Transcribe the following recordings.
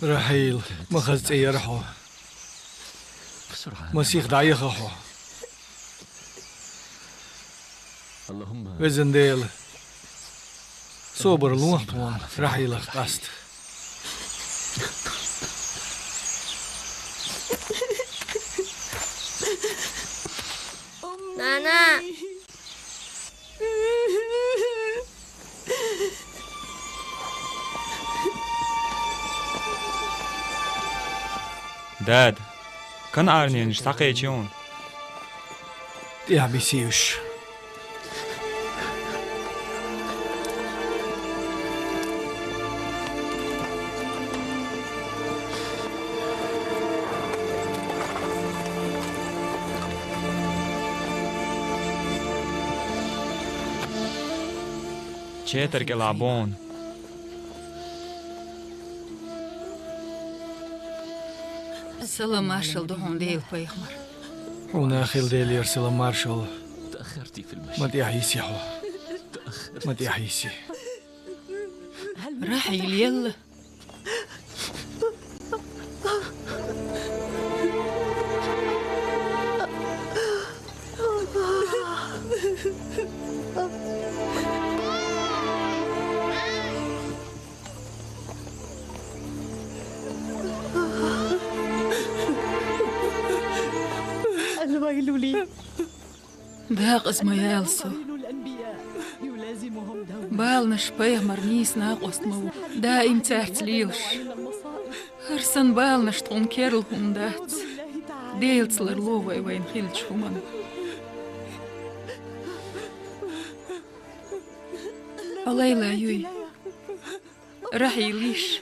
رحيل ما خذت أي رحو مسيخ دعيخه وزنديل صوبر الوقت وان رحيل قصد نانا داد كان عارني نشتاقيتيون يا بيسيوش تشيتر يلعبون سلام مارشال دهون ديل بيخمر هنا خيل ديل يرسل مارشال ما تيحيسي هو ما تيحيسي رحيل يلا الويل لي داق اسمه يالسو بالنش بيه مرنيس ناقوست مو دائم تحت ليلش هرسن بالنش تون كيرل هم دات ديلت لرلوه وين خيلش همان عليلا يوي رحيليش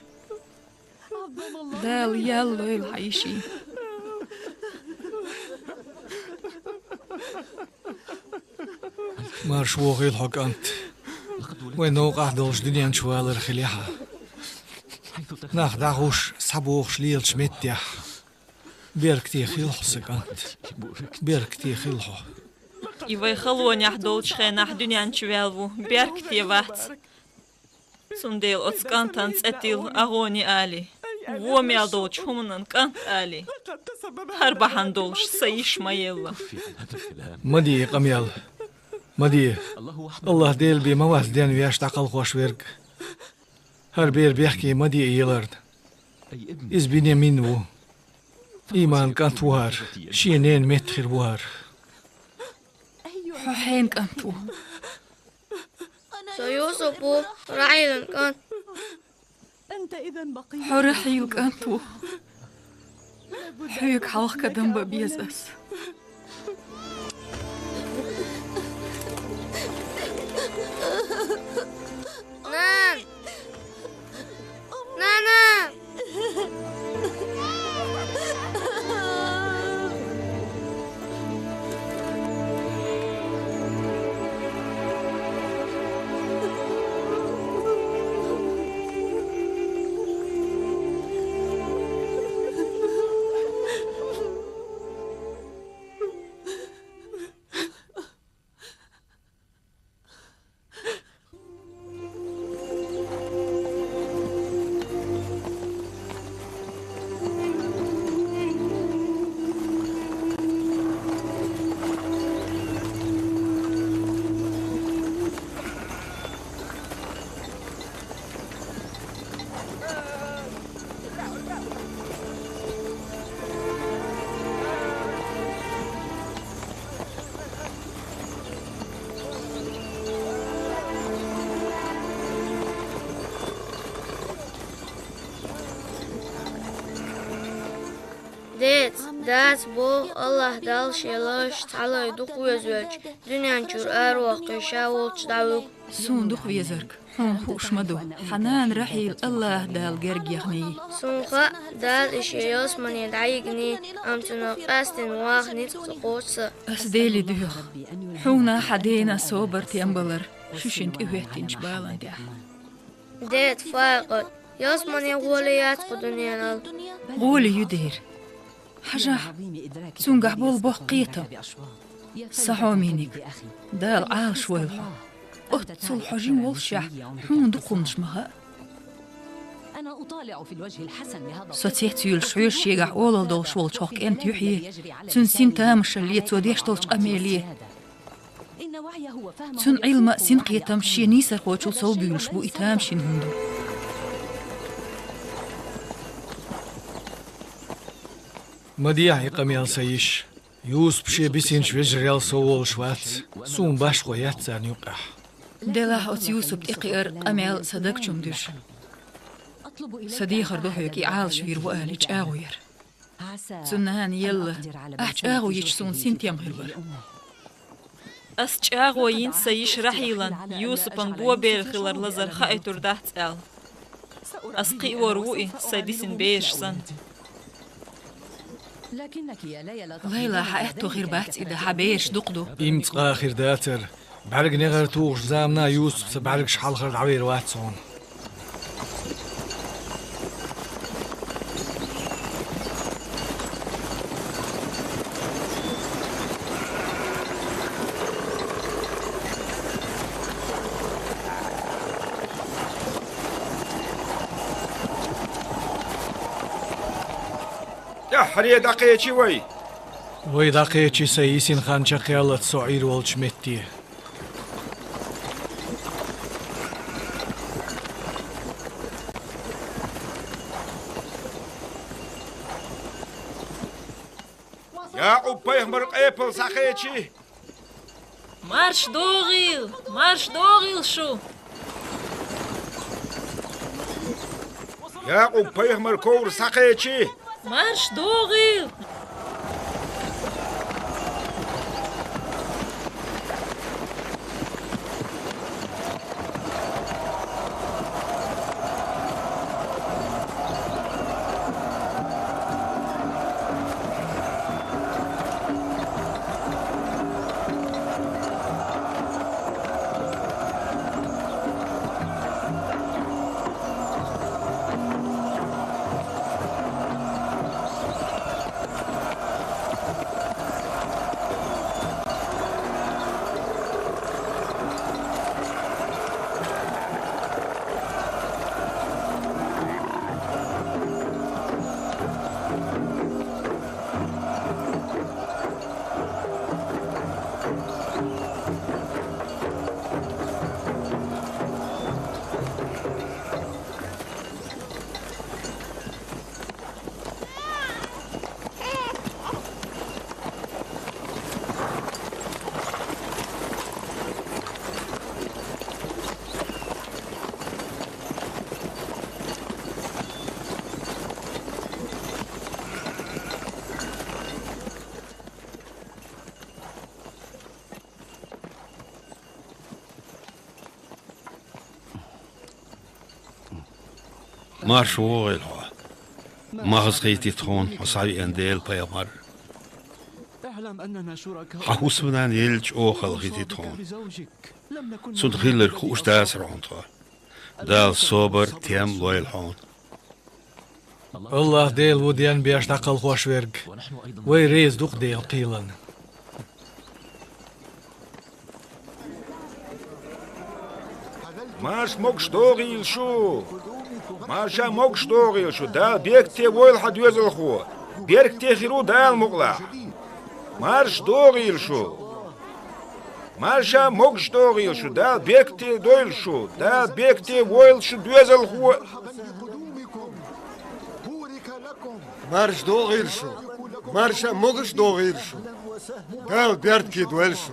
دال يالو العيشي مارش وغيل حق أنت وين وقع دولش دنيا شوال رخليها ناخدعوش سبوخ ليل شميتيا بيركتي خيلحسك أنت بيركتي خيلحو يبي خلوني أحدولش خين أحدنيا شوالو بيركتي وقت سنديل أتسكانتان تأتيل أغوني آلي ومي أدولش همنان كانت آلي هربحان دولش سيش ما يلا مدي قميال مدي الله ديل بي مواز دين وياش تقل خوش ورق هر بير بيحكي مدي ايلرد إز بني منو إيمان كانت وار شينين متخر وار حين كانتو سيوسفو رعيلا كان أنت إذا بقيت حرحيل كانتو حيك حلق دم بيزس نان نانا دات بو الله دال شيلاش تعالى يدوق ويزوج دنيا نشور أروق يشاول تدعوك سون دوخ ويزرك خوش مدو حنان رحيل الله دال جرج يغني سونخا دال إشياس من يدعيقني أم تنقاستن واخني تقوص أسديلي دوخ حونا حدينا صوبر تيمبلر شوشنت إوهتين شبالان ديح ديت فاقد ياس من يغوليات قدنيا غولي يدير حاجة سونقح بول بوخ قيتم صحومينيك دال عال شويلحو أتصل حجين والشح حون دقونش مها أنا أطالع في الوجه الحسن لهذا سوتيت يلشعير شيغح أول دول شوال شوك أنت يحيي تنسين تامش اللي توديش تلش أميليه إن وعيه هو فهم تن علم سين قيتم شي نيسر خوشل صوبي يلشبو إتام شين هندو مديع قميل سيش يوس بشي بيسينش ويجريال سوول شوات سون باش قويات زان يقح دلاح أت يوسف إقير قميل صدق جمدش صديق روحك يعال شوير وأهلج آغوير تنهان يلا أحج آغويش سون سنتيام هلور أسجاغوين سيش رحيلا يوسفن بوبير خلر لزر خايتور دهت آل أسقي وروئي سيديسن بيش سن لكنك يا ليلى ليلى حقيقته غير بات إذا حبيش دقدو إمت آخر داتر بعرق نغر توغش زامنا يوسف سبعرق شحال خرد عوير واتسون يا حريه دقيقة وي وي دقيقة سيسين خان شقيالة سعير والشمتي يا قبيه مرق ايبل ساقيتي مارش دوغيل شو يا قبيه مركور ساقيتي مارش دوغيل مارش وغيلها ما غزقيتي تخون وصعي انديل بيامر حوسبنا نيلج او خلقيتي تخون سندخيل الخوش داس رونتها دال صوبر تيم لويلحون الله ديل وديان بياش دقل خوش ورق وي ريز دوق ديل قيلن ماش موكش دوغيل شو ماشا موكش دوغيل شو دا بيكتي ويل حد يزل خو بيركتي خيرو دال مغلا مارش دوغيل شو ماشا موكش دوغيل شو دا بيكتي دويل شو دا بيكتي ويل شو يزل خو مارش دوغيل شو مارشا موكش دوغيل شو دال بيركتي دويل شو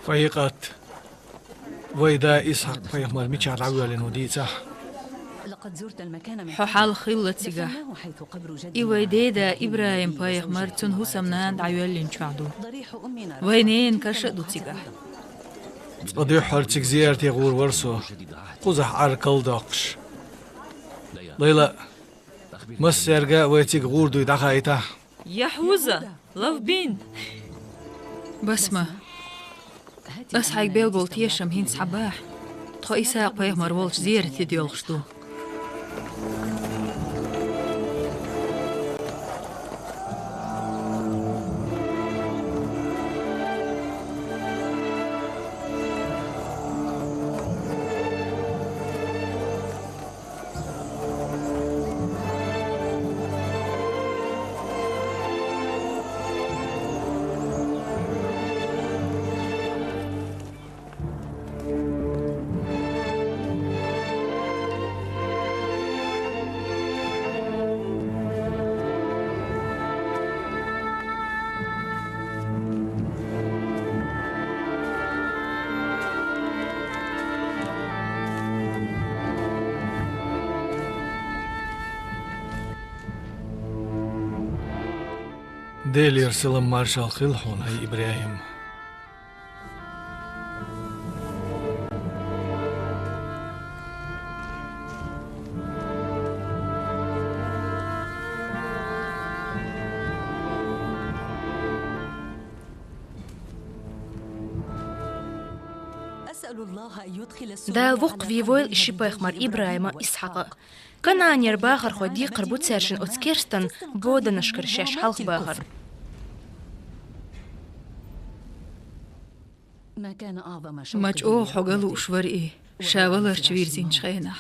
فيقات ويدا إسحاق فيهمر ميشار عوالين وديتا لقد زرت المكان من حال خلة تجاه دفناه حيث قبر جدي إيويديدا إبراهيم بايغمر تون هسمنان عيولين شعدو ضريح أمنا وينين كشدو تجاه قد يحرتك زيارتي غور ورسو قزح عرقل داقش ليلى مسيرجا ويتيك غور دوي دقايتا يحوزة لف بين بسمة أسحق بيلبول تيشم هين صباح تخو إساق بايغمر والش زيارتي ديولخشتو ديل يرسلم مارشال خلحون هاي إبراهيم أسأل الله أن يدخل دا وق في فويل إشي بايخمر إبراهيم إسحاق كان عن يرباخر خودي قربو تسارشن أتكيرستن بودا نشكر شاش حلق باخر ما كان أعظم شوق ماج أو حقلو شورئي شاولر شوير زين شخينة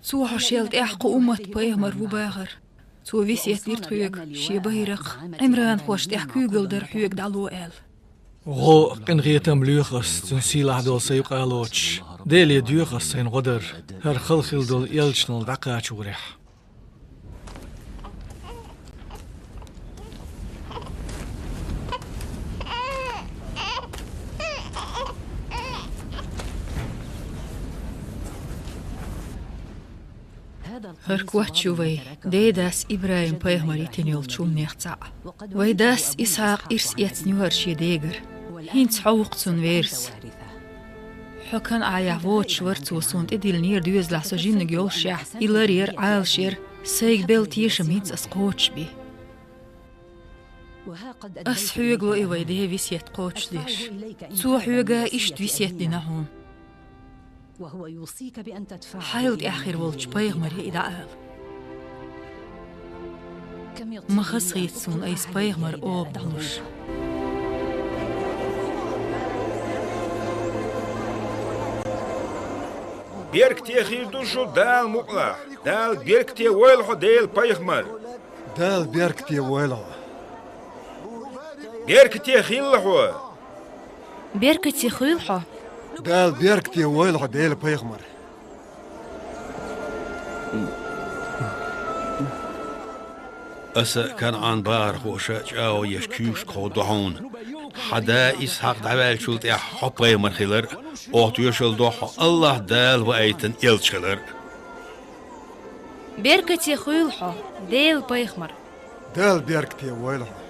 سو حشيلت إحقو أمت بايغمر وباغر سو فيسيت ليرت حيوك شي بايرق عمران خوشت إحكو قلدر حيوك دالو آل غو قنغيتم ليوخس تنسيل دول سيقالوش ديلي ديوخس سين غدر هر خلخل دول يلشنل دقاش وريح هر كوات شوي ديداس إبراهيم بايغمري تنيول شوم نيختا ويداس إسحاق إرس يتنيوهر شي ديگر هين تحوق تون ويرس حكان عيا ووت شورت وصوند إديل نير ديوز لحسو جين نجيول شاح إلارير عال شير سيق بيل تيشم هينس أسقوتش بي أس حيوغلو إيوي دي ويسيت قوتش ديش سو حيوغا إشت ويسيت ديناهون وهو يوصيك بأن تدفع حايلد آخر والش بايغمري إدعاء ما خصيت سون أيس بايغمر أوب دالوش بيركتي خير دوشو دال مقلع دال بيركتي ويلحو ديل بايخمر دال بيركتي ويلحو بيركتي خيلحو بيركتي خيلحو دال بيركتي ويلحو ديل بايخمر أسا كان عن بار خوشاج أو يشكيوش كودهون حدا إسحاق دعوال شلت حبي مرخلر أوت يشل دوح الله دال وأيتن يلشلر بيركتي خيلحو ديل بايخمر دال بيركتي ويلحو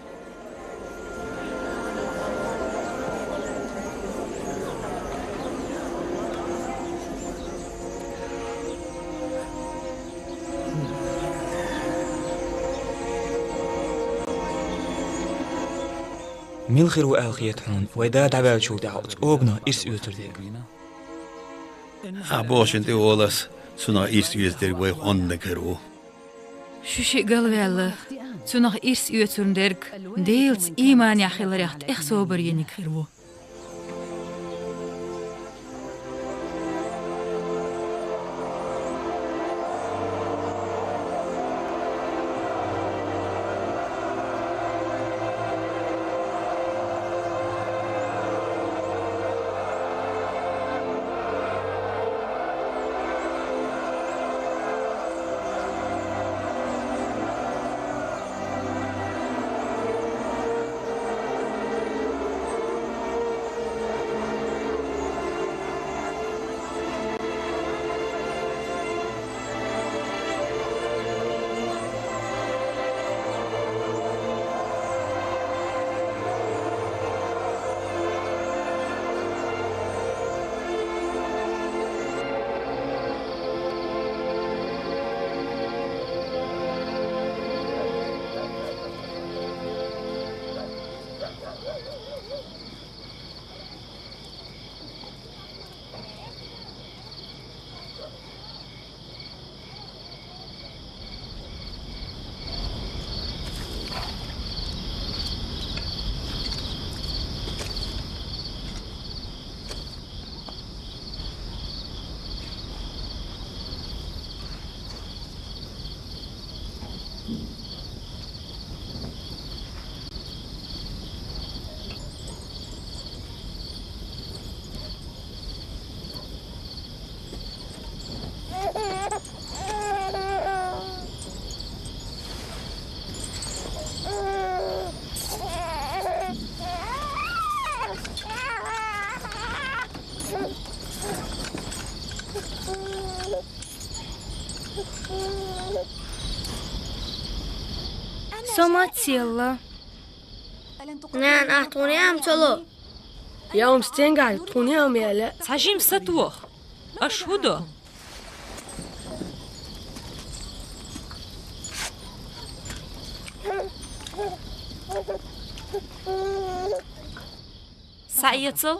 ملخر وآخيت حون وإذا دعبال شو دعوت أوبنا إس يوتر ديك أبوش انت أولس سنا إيس يزدر ويخون نكرو شوشي قلبي الله سنخ إرس يوترن درك ديلس إيمان يا خلريحت إخ صوبر ينك خيرو سومات سيلا نان أعطوني أم تلو يوم ستنقع توني يوم يلا تعجيم ستوخ أشهده سعيتل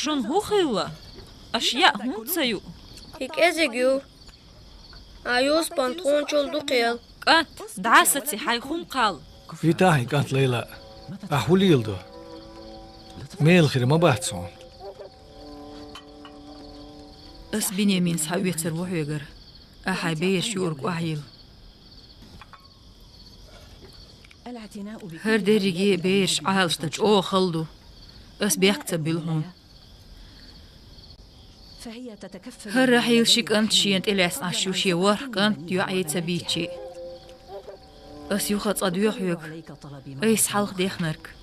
شون هو خيلا أشياء هم تسيو هيك أزيجيو أيوس بانتون جلدو قيل قات دعاستي حيخون قال في تاهي كانت ليلى أحولي يلدو ميل خير ما بحثون أس بنيامين سحويت سروح يجر أحي بيش يورك وعيل هر درجي بيش عالشتج أو خلدو أس بيكتب بالهون هر رحيل شيك أنت شينت إليس عشو شي ورق أنت يعي تبيتشي أس يخط أدويح يك أيس حلق ديخنرك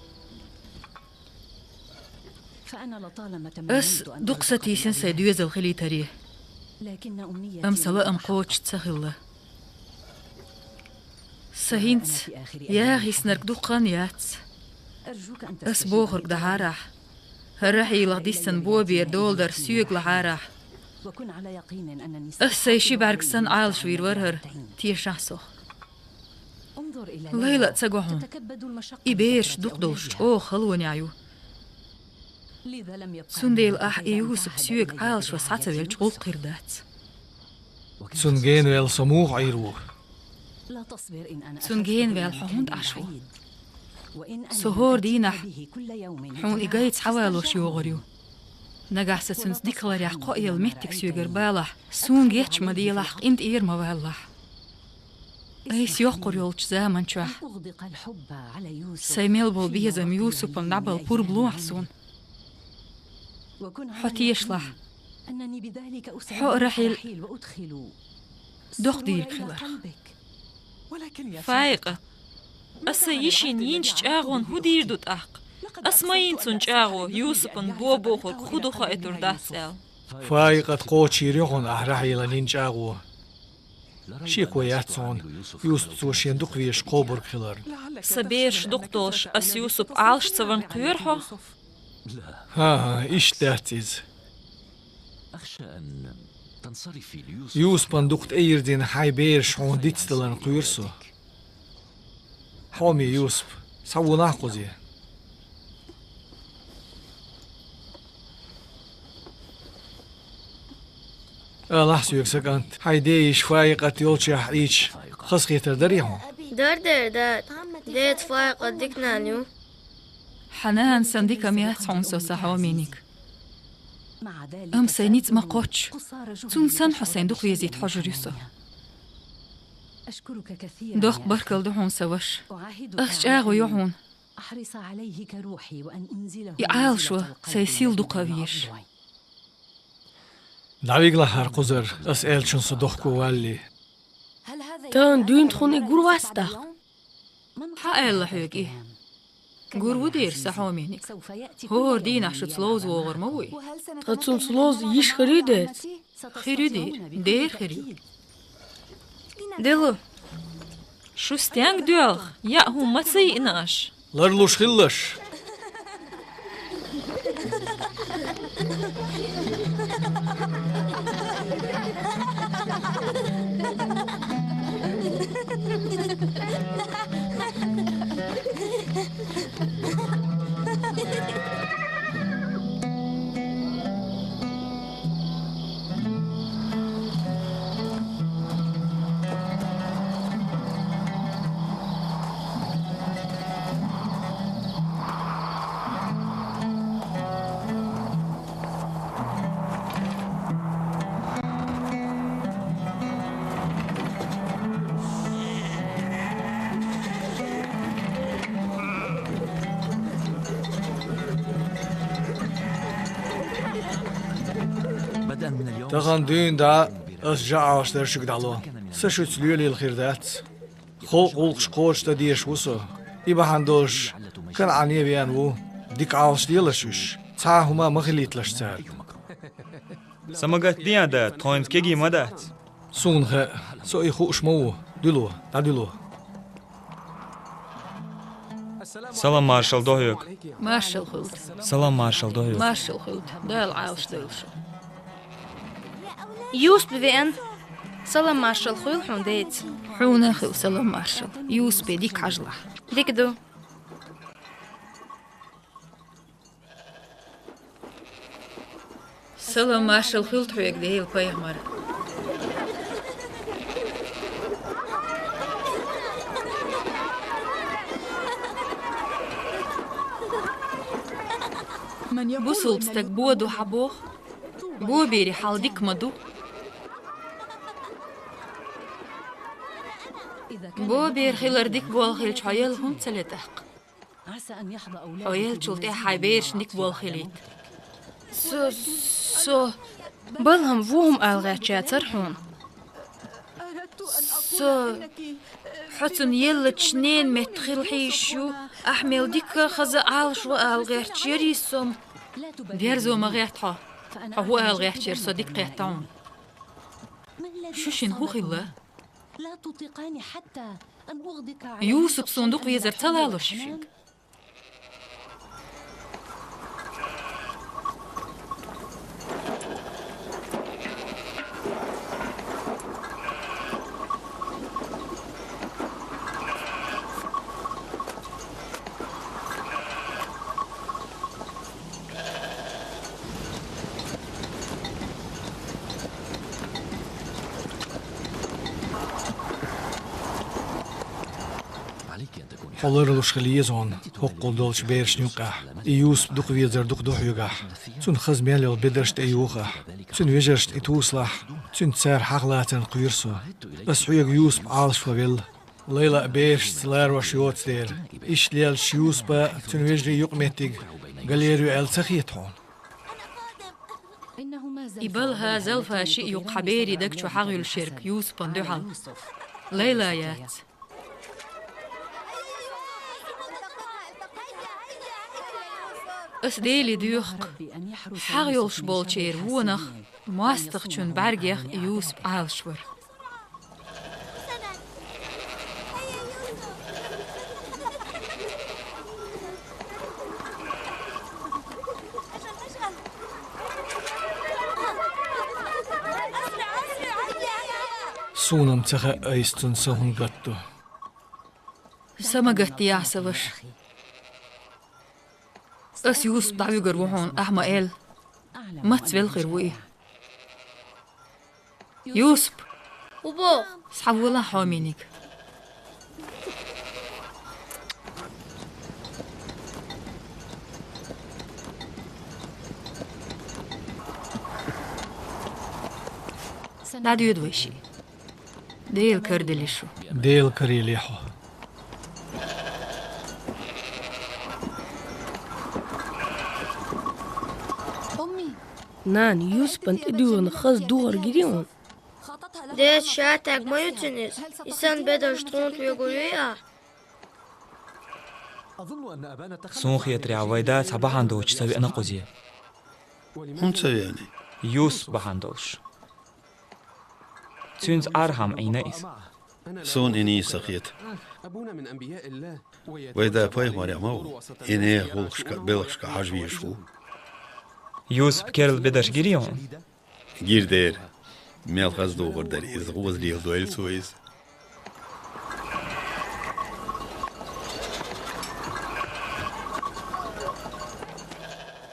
أس دقستي سنسي دويز الخلي تاريه أم سلا أم قوتش تسخيله سهينت يا أخي سنرك دقان يات أس بوخرك دهارح هرحي لغديسن بوبي دول در سيوك لحارح أس سيشي باركسن عال شوير ورهر تير شخصو ليلة تساقوهم إبيرش دقدوش أو خلوني عيو سنديل أح إيوس بسيوك عال شو ساعتا ويلج غول قردات سنجين ويل سموح عيرو سنجين ويل حهوند عشو سهور دينح حون إيجايت حوالو شيوغريو نجح ستنس ديكلار يحقوي المهتك سيوغر بالح سون جيتش مديلح انت إير موالح أيس يوقر يولش زامن شوح سيميل بول بيزم يوسف ونعبل بور بلوح سون حتي يشلح حق رحيل دوخ ديرك خلر فايقة أسيشين ينش أغون هدير دوت أحق أسماين سنش أغو يوسفن بوبو خلق خدو خائتور داسل فايقة قوتشي ريخون أحرحي لنينش أغو شيكو ياتسون يوسف توشين دوق ويش قوبر خلر سبيرش دوقتوش أس يوسف عالش تسوان قيرحو ها إيش تاتيز أخشى أن تنصرفي ليوسف يوسف دوقت أيردين حي بيرش هون ديتستلن قيرسو حومي يوسف سوو ناقوزي لحظة يكسك أنت هايديش فايقة يولشي حريش خسخي تردريهم دار ديت فايقة ديك نانيو حنان سنديك ميات عنصو سحوامينيك أم سينيت ما قوتش تون سن حسين دوخ يزيد حجر يوسف دوخ بركل دهون سوش أخش آغو يعون يعال شو سيسيل دوقاويش دعويق لحر قزر أسأل شن صدوخكو والي تان دوين تخوني قور واستاق حقال لحيك قور ودير سحوامينيك هور دين عشو تسلوز وغر موي تغتسون سلوز يش خريدت خريدير دير خريد دلو شو ستيانك دوغ يا هم ما تسيئناش لرلوش خلش تغن دين دا أسجع أشترشك دالو سشوت ليولي الخيردات خلق قوش تديش وصو إبا هندوش كان عني بيانو ديك عاوش ديلشوش تاهما مخليت لشتار سمجت ديادا توينز كيجي مدات سونخ سو يخوش مو دلو دلو سلام مارشال دوهيوك مارشال خود سلام مارشال دوهيوك مارشال خود دال عاوش دلشو يوسف بفين سلام مارشال خويل حون ديت حونا خو سلام مارشال يوسف ديك عجلة ديك دو سلام مارشال خيل تحويك ديل بايغمر بوصلتك بودو حبوخ بو بيري حال ديك مدو بو بير خيلر ديك بول خيل شايل هم تلتحق حويل شلتي حايبيرش ديك بول خيليت سو بلهم فوهم ألغاتشات ترحون حسن يلا تشنين متخيل حيشو أحمل ديك خز عالش وألغاتش يريسم ديرزو مغيرتها هو ألغاتش يرسو ديك قيتون شوشين هو خيلا لا تطيقاني حتى أن أغدق يوسف صندوق يزر تلالو شفيك حولر الوشخليزون حقول دولش بيرش نيوقع يوسف دوق ويزر دوق يوقع سن خزميان لو بدرشت ايوخا سن ويجرشت اتوصلح سن تسار حقلاتن قيرسو بس حيق يوسف عالش فويل ليلة بيرش سلار وشيوت دير إيش ليل شيوس با سن ويجري يقمتيق قاليريو ال سخيتون إبالها زلفا شيء يقحبيري دكتو حغيل الشرك يوسف بندوحل ليلة يات أسديلي ديوخ حغيولش بولشير وونخ ماستخشون برجيخ يوسف عالشور سونم تخا ايستن سهون قطو سمقت يعسوش أس يوسف دعوي قروحون أحما قال ما تسويل غيروي يوسف وبو صحاب والله حامينيك دادو يدويشي ديل كردليشو ديل كريليحو نان يوسف انت ادوان خاص دور جديون ديت شاتك ما يتنس إنسان بدر شطرون ويقولوا سونخي يتريع ويدات بحندوش تسوي أنا قزية هم تسوياني يوسف بحندوش تونز أرهم عينيس سون إني سخيت وإذا باي مريمو إني بلغشك حجبي شو يوسف كيرل بدش جريون جير دير ميل خزدو غردر إذ غوز ليه دويل سويز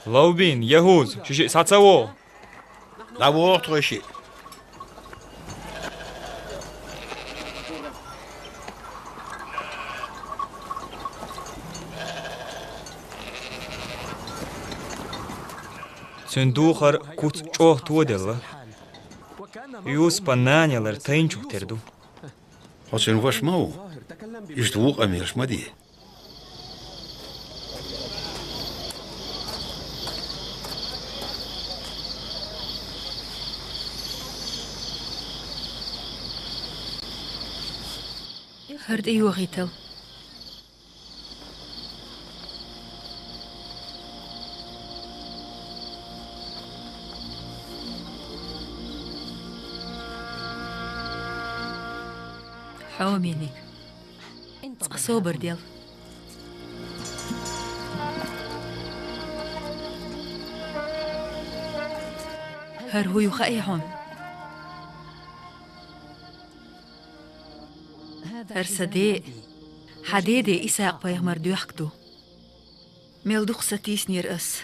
لوبين يهوز شو ساتسوو لا وقت وشي سندوخر كوت جوه تودل يوسف بنانيلر تينجو تردو حسن وش مو يشتوق أميرش مدي هرد أيوة غيتل حواميني صوبر ديال هر هو يخايحون هر صديق حديدي إساق بيغمر دوحكتو ميل دوخ ستيس نير أس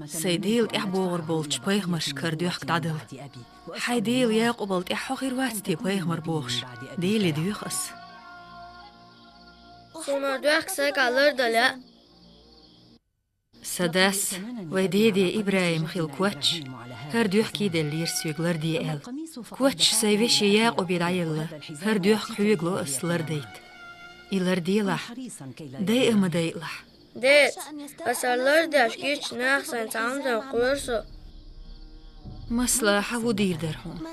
سيديل إحبوغر بولتش بيغمر شكر دوحكت عدل حيديل ياقبلت إحوغير واتستي بيغمر بوغش ديلي دوخ أس سونا دوحك سيك علر دلا سداس ويديدي إبراهيم خيل كواتش هر دوحكي دلير سيغلر دي إل كواتش سيفيشي ياقو بيدعيلا هر دوحك حويغلو أس لرديت إلر ديلح دي إما ديلح ديت أسألر داشكيش ناخسن تعمل قرصو مصلحة ودير درهم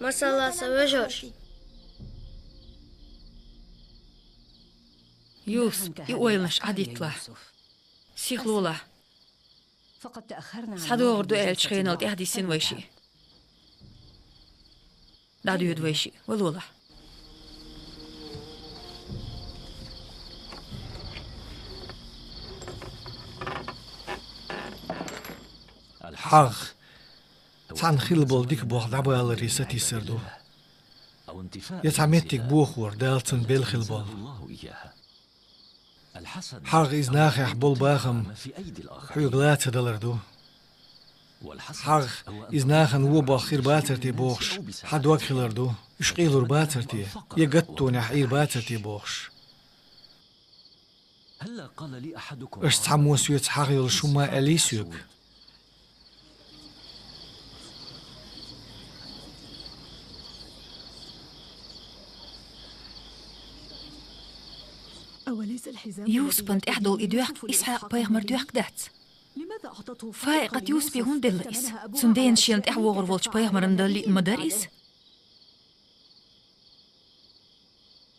مسألة سويجوش يوسف يويلنش عديتلا سيخلولا صحدو غردو إل شخينال تحدي سين ويشي دادو يد ويشي ولولا حق تعن خيل بولديك بوخ دعبال ريستي سردو يتعمتك بوخور دالتن بالخيل بول حق إز ناخي بول باخم حيوغلات دلردو حق إز ناخن وبا خير باترتي بوخش حد وك خلردو يشقيلور باترتي يقتو نحير باترتي بوخش اش تعموس يتحق يلشوما أليسيوك يوسف بنت إحدو إدوحك إسحاق بيغمر دوحك دات فايقة يوسف يهون دلئيس سندين شيلنت إحوو غرولش بيغمر ندلي المدارس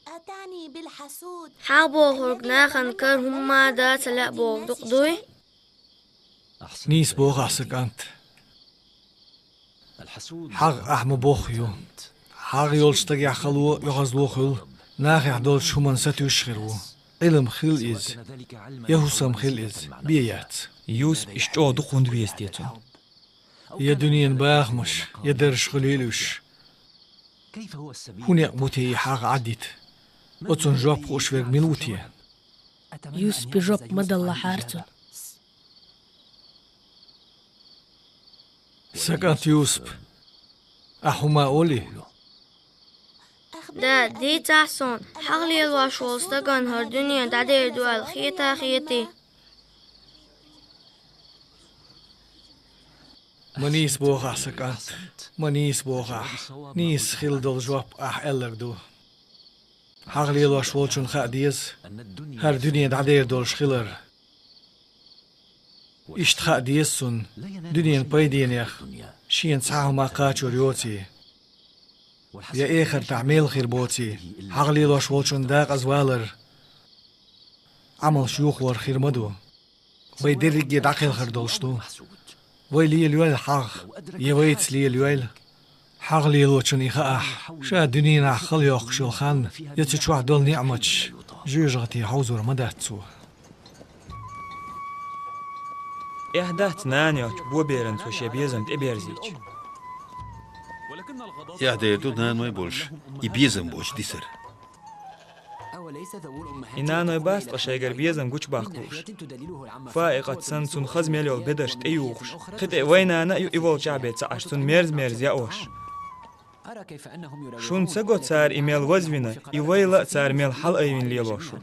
أتعني بالحسود حابو خرقنا خنكر هما دات لا بوغ دقدوي نيس بوغ أحسك أنت حق أحمى بوخيو حق يولش تقيع خلو يغزلو خل ناخي حدول شومان ستوشخرو علم خيل إز يهوسم خيل إز بيات يوسف إشتو دقون دويستيتو يا دنيا باخمش يا درش خليلوش هوني أقبوتي حاق عديت أتون جواب خوشوك ملوتي يوسف بجوب مدى حارتون سكنت يوسف أحوما أولي دا دي تحسن حقلي الواشوال استقان هر دنيا دا دير دوال خيطة خيطي منيس بوخ سكنت منيس بوخ نيس خيل دول جواب ألك دو حقلي الواشوال شون خاديز هر دنيا دا دير دول شخيلر إشت خاديز سن دنيا بايدين يخ شين ساعه ما قاتشو ريوتي يا آخر تعميل خير بوتي حقلي لوش ولشون داق أزوالر عمل شيوخ ور خير مدو ويدرق يدعقل خير دولشتو ويلي الويل حق يويت لي الويل حقلي لوشون إخاح شا دنينا خل يوخ شلخان يتشوح دول نعمتش جيجغتي حوزور مداتسو إحداث نانيوك بو بيرنت وشي بيزنت إبيرزيج يا ديتو نان ما يبولش يبيزم بوش ديسر إنانو يباست قشايقر بيزم قوش باقوش فائقة سنسون خز مليول بدشت أيوخش خطئ وينانا يوول شعبيت سعشتون ميرز يأوش شون سقو تسار إيميل وزوينة يويلا تسار ميل حل أيوين ليلوشو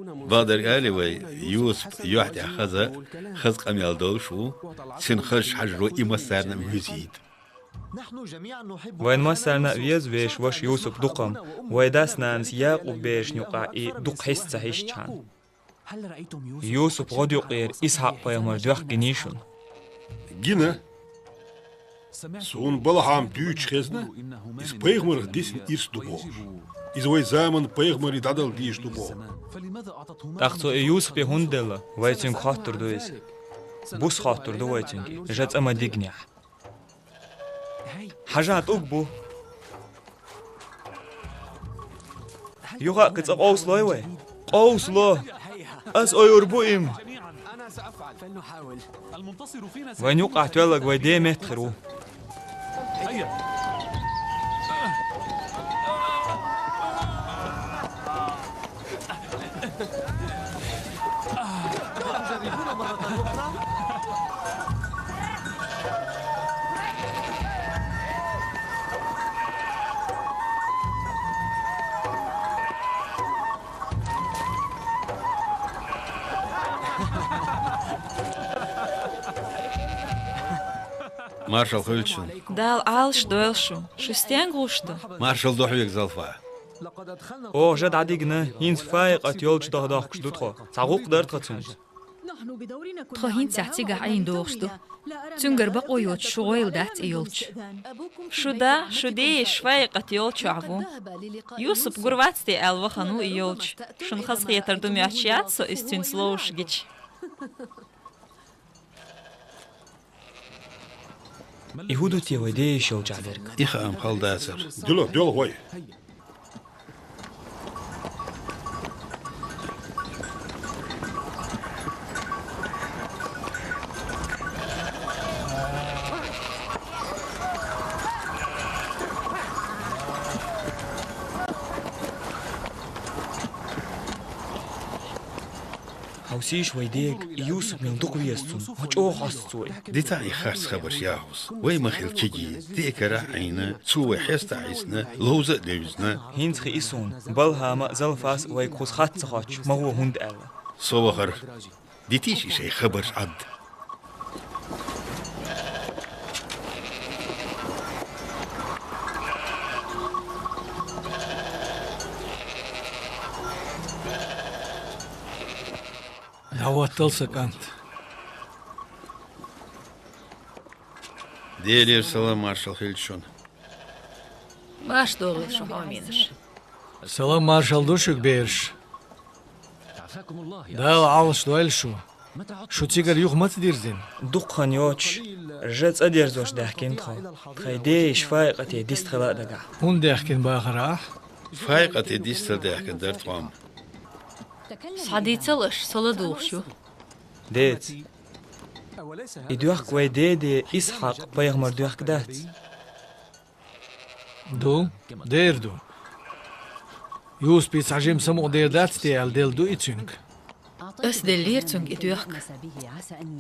بادر آلي وي يوسف يوحد خز قميال دولشو سن خرش حجرو إما سارنا ميزيد وين ما سارنا ويز ويش وش يوسف دقم ويداس نانس ياقوب بيش نقاعي دق حس تهيش كان يوسف غد يقير إسحاق بيامر دوخ جنيشون جينا سون بلحام ديوش خزنا إز بيغمر ديسن إرس دبوش إز وي زامن بيغمر يدادل ديش دبوش تاختو يوسف بهندل ويتين خاطر دويس بوس خاطر دو ويتين جات أما ديجنيح حاجات أقبو يوغا كتاب أوصلو يوي أوصلو أس أيربو إم وين يوقع تولق ويدي متخرو مارشال خلشون دال عالش دويلشو شستين غوشتو مارشال دوحويك زلفا أو جد عديقنا هين فايق أتيولش دغداخ كشدو تخو تعقوق دارت خطسونز تخوهين تحتي قاعين دوغشتو تنقر بقو يوتش شغويل دات ايولش شو دي شفايق أتيولش عفو يوسف قرواتستي الوخانو ايولش شن خاص خيطر دومياتشيات سو استين سلوش جيش يهودو تي ويدي شوج عليك إخا أم خال داسر دلو هوي هوسيش ويديك يوسف من دق ويستون هجو خاصوي ديتا خاص خبر ياهوس وي مخيل تجي ديكرا عينا سوى حيستا عيسنا لوزة دوزنا هينت خيسون بالها ما زلفاس ويكوس خات خاتش ما هو هند ألا صوغر ديتيش شي خبر عد هو تلصق أنت دير سلام مارشال خلشون باش دوغل شو هامينش سلام مارشال دوشك بيرش دال عالش دويلشو شو تيجر يوخ ما تدير زين دقن يوتش رجعت أدير زوج دحكين خاي ديش فايقة ديست خلاء دقع هون دحكين باخر فايقة ديست دحكين درت وام صحدي تلش صلدوخشو ديت يدوخ كوي دي إسحاق بيغمر دوخ دات دو دير دو يوس بيس عجيم سمو دير دات تيال ديل دو إتشنك أس دليرتونج إدوخ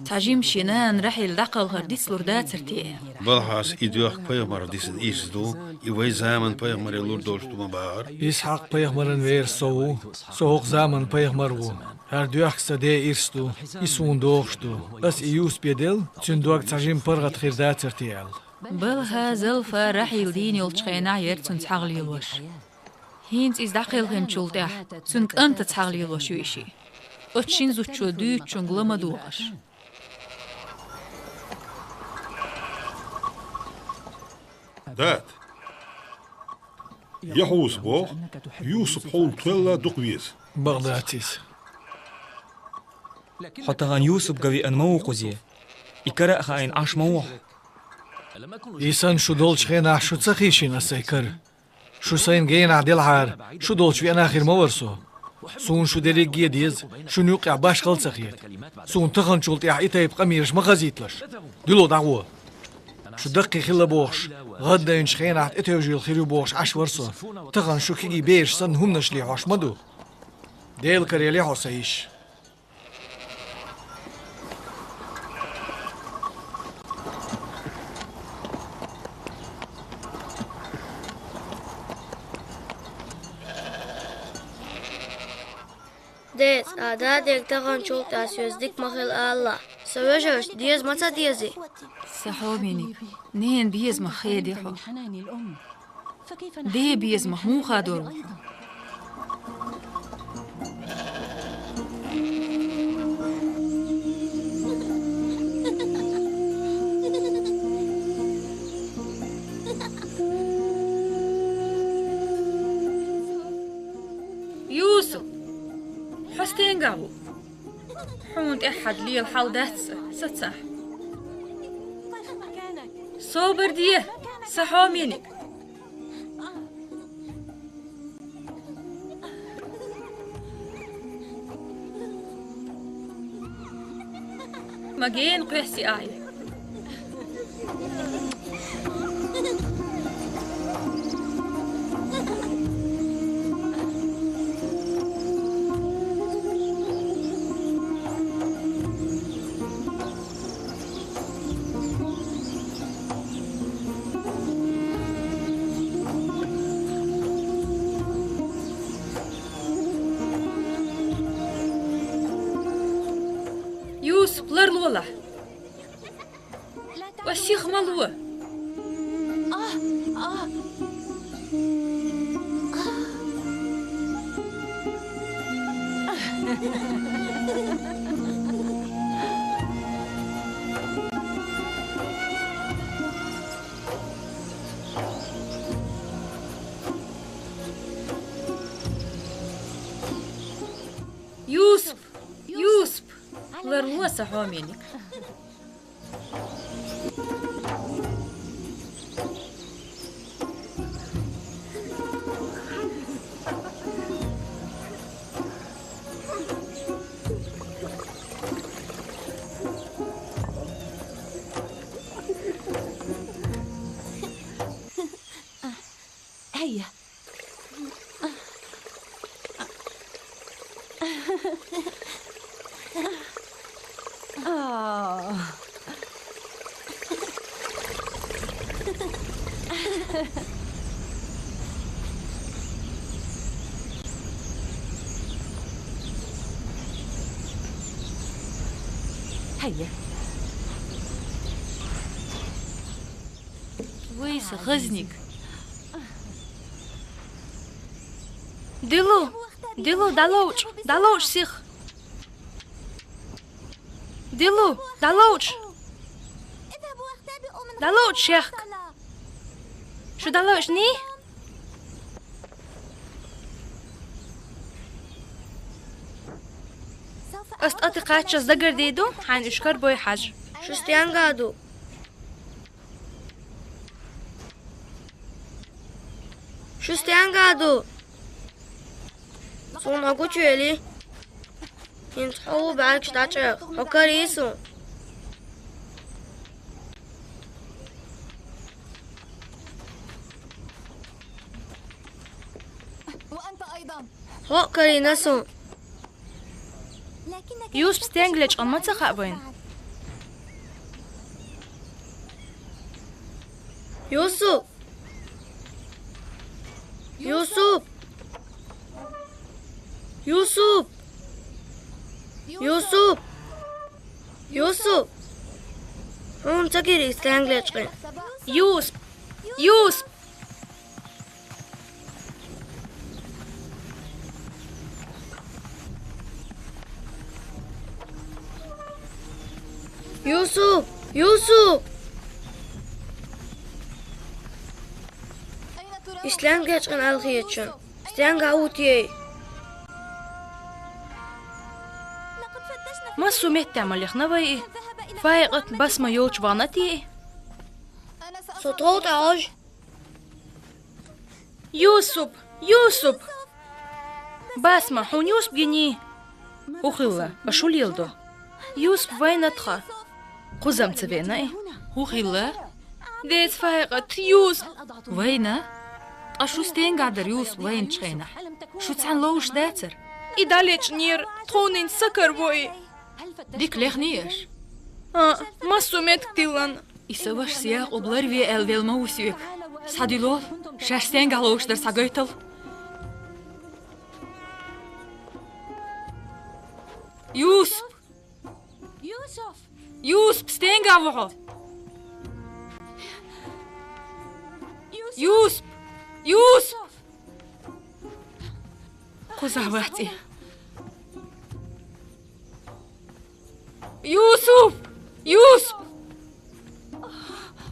تعجيم شينان رحيل دقل غرديس لوردات سرتيه بالحاس إدوخ بيغمر ديسن إيسدو يوي زامن بيغمر لور دولشتو مبار إسحاق بيغمرن وير سوق زامن بيغمرو هر دوخ سدي إيرستو إسون دوخشتو أس إيوس بيدل تندوغ تعجيم برغت خير دات سرتيال بالها زلفا رحيل دين يلتشخينا يرتون تحغلي الوش هينت إز دقيل غنشولتاح تنك أنت تحغلي الوش ويشي أتشين زوتشو دو تشنغلما دوغش دات يحوس بو يوسف حول تولا دقويز بغداتيس حتى غان يوسف قوي أن موقزي يكرأ خاين عش موح إيسان شو دولش خينا شو تسخيشين السيكر شو سين جين عدل عار شو دولش في أنا آخر مورسو سون شو دليق جيديز شو نوقع باش خلص خير سون تخن شولت إحيطة يبقى ميرش ما غزيتلش دلو دعوة شو دقي خلا بوخش غدا ينشخين عد اتوجي الخيرو بوخش عش ورسو تخن شو كيجي بيش سن هم نشلي عش مدو ديل كريلي حسيش ديز آدا ديك تغن شوك تاسيوز ديك مخيل الله سويجوش ديز متى ديزي سحوبيني نين بيز مخيدي حو دي بيز مخمو خادورو حد لي الحال داتس ستسح صوبر ديه سحومينك مجين قيسي آية يوسف لرلوله والشيخ ملوه يوسف يوسف لرلوه سحومينك هيا هيا ويس غزنك دلو دلوش سيخ دلو دلوش شيخك شو دلوش ني أستأتي قاتش الزجر ديدو حان إشكر بوي حاج شو استيان قادو سون أكو تشيلي ينتحو بعد شتاچه وكريسو وأنت أيضا هو كرينسو يوسف ستانجلج أما تخابين يوسف يوسف يوسف يوسف يوسف هم تكيري ستانجلج يوسف يوسف ستانجلج الخيتشن ستانجا اوتي ما سمعت تعمل يخنا باي فايقت بس ما يوش بانتي صوت عاج يوسف بس ما حون يوسف جني وخلا بشو ليلدو يوسف وين اتخا قزم تبينا ايه وخلا ديت فايقت يوسف وينه أشو ستين قادر يوسف وين تشينا شو تسعن لوش داتر إداليش نير تخونين سكر بوي ديك ليخنيش ما سمعت كتيلان يسوش سياق وبلر في الفيل موسيك سادي لول شاش ستين قالوش در ساقيتل يوسف ستين قاوحو يوسف قزع وقتي يوسف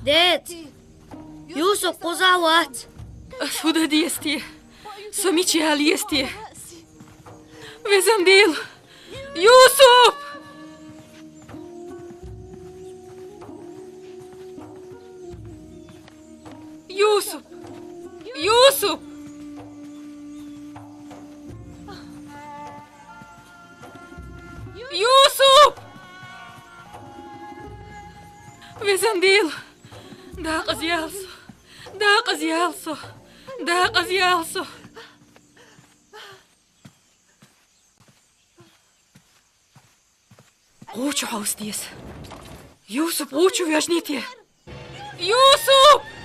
ديت يوسف قزع وقت سودا ديستي سميتي هاليستي وزم ديل يوسف يوسف يوسف وزنديل داق زيالسو داق زيالسو داق زيالسو قوچو حوستيس يوسف قوچو ويجنيتي يوسف